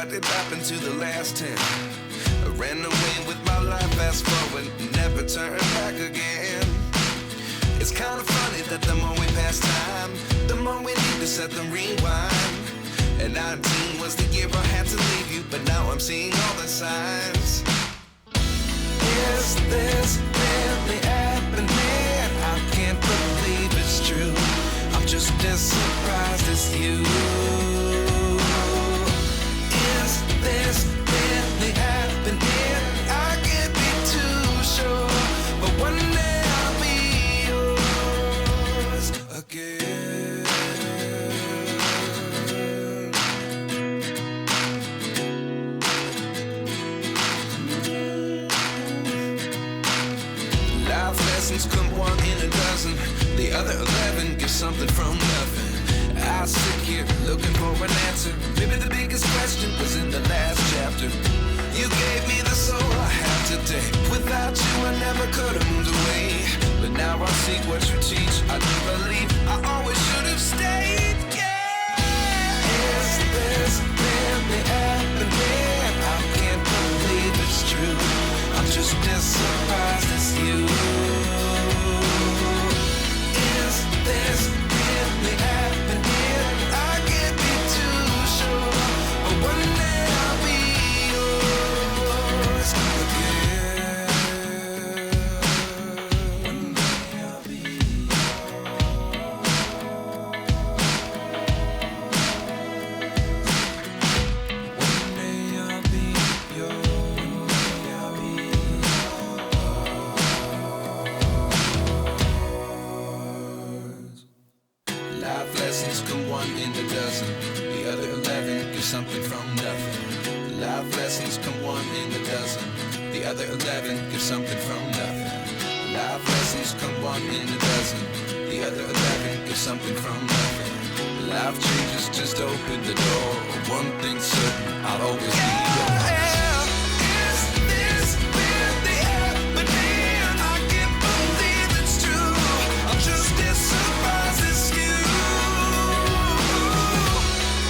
what did happen to the last 10? I ran away with my life, fast forward, never turn back again. It's kind of funny that the more we pass time, the more we need to set them rewind. And 19 was the year I had to leave you, but now I'm seeing all the signs. Is this really happening? I can't believe it's true. I'm just as surprised as you. Is this really happening? I can't be too sure, but one day I'll be yours again. Life lessons come one in a dozen. The other 11 get something from nothing. I sit here looking for an answer. Maybe the biggest question was in the last chapter. You gave me the soul I have today. Without you I never could have moved away. But now I see what you teach. I do believe I always should have stayed. Yeah. Is this really happening? I can't believe it's true. I'm just as surprised as you. Is this really happening? I can't be too sure, but one day I'll be yours again. One day I'll be yours. One day I'll be yours. One day I'll be yours. Life lessons come one in a dozen. The other 11 get something from nothing. Life lessons come one in a dozen. The other 11 get something from nothing. Life lessons come one in a dozen. The other 11 get something from nothing. Life changes, just open the door. One thing's certain, I'll always be yours. Is this really happening? I can't believe it's true. I'm just as surprised as you.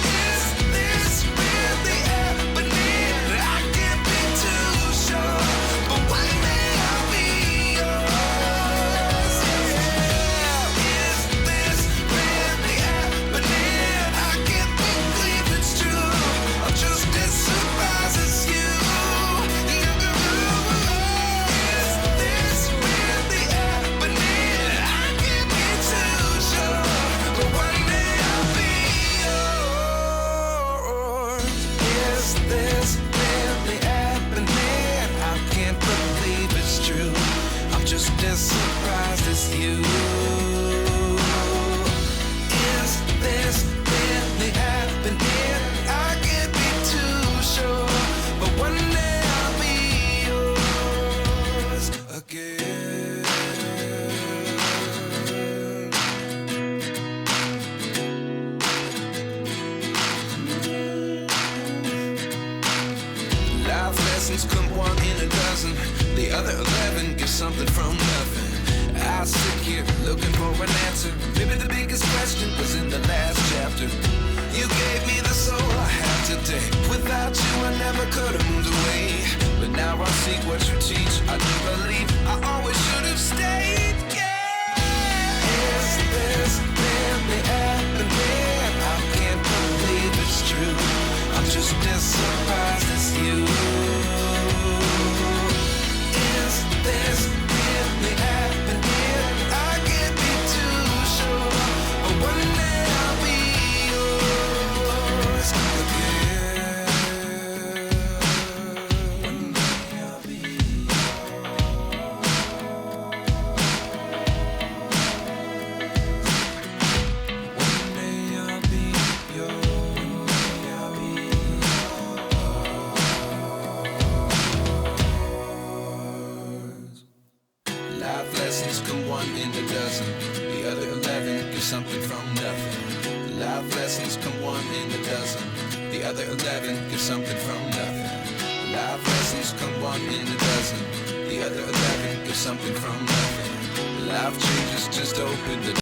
Is this really happening? I can't be too sure, but one day I'll be yours. Is this really happening? I can't believe it's true. I'm just as surprised as you. Is this really happening? I can't be too sure, but one day I'll be yours. Is this really happening? I can't believe it's true. I'm just as surprised as you. Is this really happening? I can't be too sure, but one day I'll be yours again. Life lessons come one in a dozen. The other 11 get something from nothing. I sit here looking for an answer. Maybe the biggest question was in the last chapter. You gave me the soul I have today. Without you I never could have moved away. But now I see what you teach. I do believe I always should have stayed. Yeah. Is this really happening? I can't believe it's true. I'm just as surprised as you. Is this really happening? I can't be too sure, but one day I'll be yours again. One day I'll be One day I'll be yours. One day I'll be yours. Life lessons come one in a dozen. The other 11 get something from nothing. Life lessons come one in a dozen. The other 11 get something from nothing. Life lessons come one in a dozen. The other 11 get something from nothing. Life changes, just open the door.